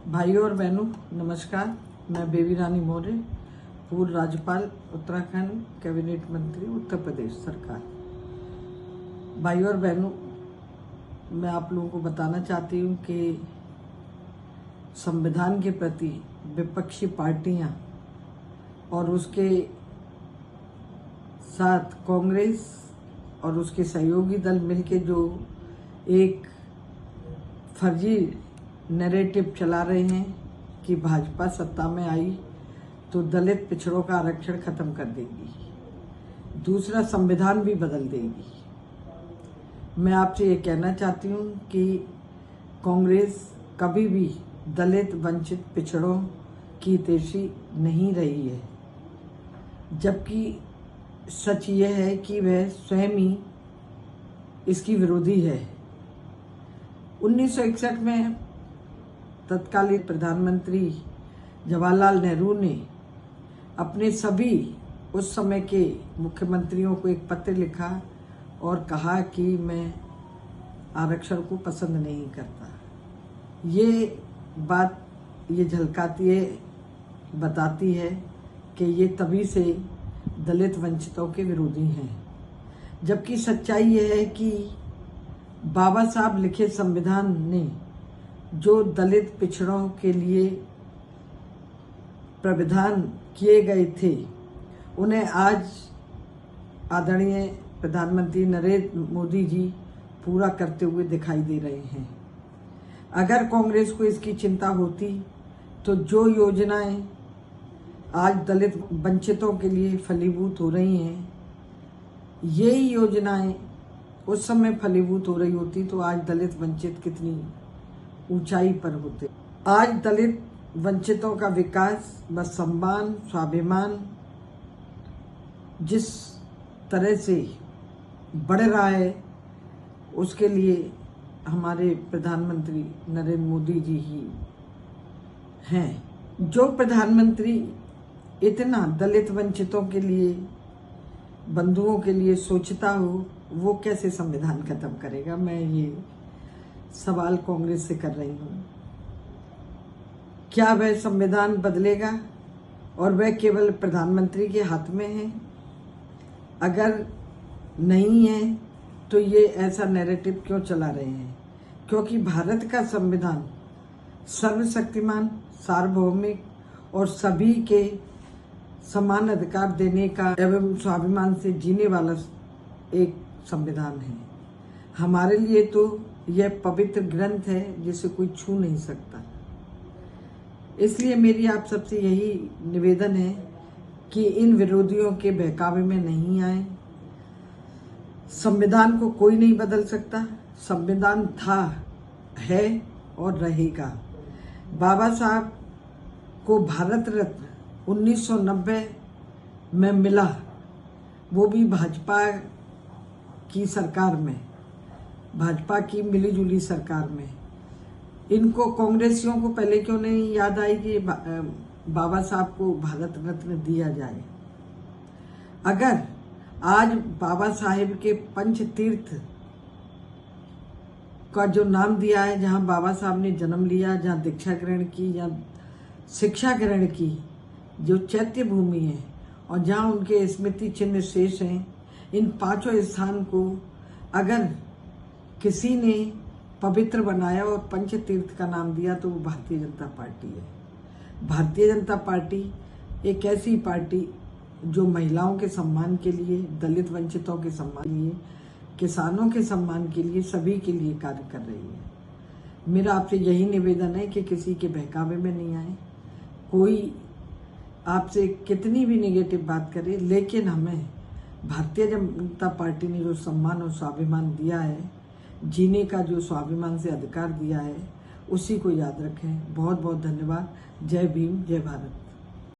भाइयों और बहनों नमस्कार। मैं बेबी रानी मौर्य, पूर्व राज्यपाल उत्तराखंड, कैबिनेट मंत्री उत्तर प्रदेश सरकार। भाइयों और बहनों, मैं आप लोगों को बताना चाहती हूँ कि संविधान के प्रति विपक्षी पार्टियां और उसके साथ कांग्रेस और उसके सहयोगी दल मिलके जो एक फर्जी नैरेटिव चला रहे हैं कि भाजपा सत्ता में आई तो दलित पिछड़ों का आरक्षण खत्म कर देगी, दूसरा संविधान भी बदल देगी। मैं आपसे ये कहना चाहती हूँ कि कांग्रेस कभी भी दलित वंचित पिछड़ों की हितैषी नहीं रही है, जबकि सच ये है कि वह स्वयं ही इसकी विरोधी है। 1961 में तत्कालीन प्रधानमंत्री जवाहरलाल नेहरू ने अपने सभी उस समय के मुख्यमंत्रियों को एक पत्र लिखा और कहा कि मैं आरक्षण को पसंद नहीं करता। ये बात ये झलकाती है, बताती है कि ये तभी से दलित वंचितों के विरोधी हैं, जबकि सच्चाई ये है कि बाबा साहब लिखे संविधान ने जो दलित पिछड़ों के लिए प्रावधान किए गए थे उन्हें आज आदरणीय प्रधानमंत्री नरेंद्र मोदी जी पूरा करते हुए दिखाई दे रहे हैं। अगर कांग्रेस को इसकी चिंता होती तो जो योजनाएं आज दलित वंचितों के लिए फलीभूत हो रही हैं, यही योजनाएं उस समय फलीभूत हो रही होती तो आज दलित वंचित कितनी ऊंचाई पर होते। आज दलित वंचितों का विकास व सम्मान स्वाभिमान जिस तरह से बढ़ रहा है, उसके लिए हमारे प्रधानमंत्री नरेंद्र मोदी जी ही हैं। जो प्रधानमंत्री इतना दलित वंचितों के लिए, बंधुओं के लिए सोचता हो, वो कैसे संविधान खत्म करेगा? मैं ये सवाल कांग्रेस से कर रही हूँ। क्या वह संविधान बदलेगा और वह केवल प्रधानमंत्री के हाथ में है? अगर नहीं है तो ये ऐसा नैरेटिव क्यों चला रहे हैं? क्योंकि भारत का संविधान सर्वशक्तिमान, सार्वभौमिक और सभी के समान अधिकार देने का एवं स्वाभिमान से जीने वाला एक संविधान है। हमारे लिए तो यह पवित्र ग्रंथ है जिसे कोई छू नहीं सकता। इसलिए मेरी आप सबसे यही निवेदन है कि इन विरोधियों के बहकावे में नहीं आए। संविधान को कोई नहीं बदल सकता। संविधान था, है और रहेगा। बाबा साहब को भारत रत्न 1990 में मिला, वो भी भाजपा की सरकार में, भाजपा की मिलीजुली सरकार में। इनको कांग्रेसियों को पहले क्यों नहीं याद आई कि बाबा साहब को भारत रत्न दिया जाए? अगर आज बाबा साहेब के पंच तीर्थ का जो नाम दिया है, जहां बाबा साहब ने जन्म लिया, जहां दीक्षा ग्रहण की या शिक्षा ग्रहण की, जो चैत्य भूमि है और जहां उनके स्मृति चिन्ह शेष हैं, इन पांचों स्थान को अगर किसी ने पवित्र बनाया और पंच तीर्थ का नाम दिया तो वो भारतीय जनता पार्टी है। भारतीय जनता पार्टी एक ऐसी पार्टी जो महिलाओं के सम्मान के लिए, दलित वंचितों के सम्मान के लिए, किसानों के सम्मान के लिए, सभी के लिए कार्य कर रही है। मेरा आपसे यही निवेदन है कि किसी के बहकावे में नहीं आए। कोई आपसे कितनी भी नेगेटिव बात करे, लेकिन हमें भारतीय जनता पार्टी ने जो सम्मान और स्वाभिमान दिया है, जीने का जो स्वाभिमान से अधिकार दिया है, उसी को याद रखें। बहुत बहुत धन्यवाद। जय भीम, जय भारत।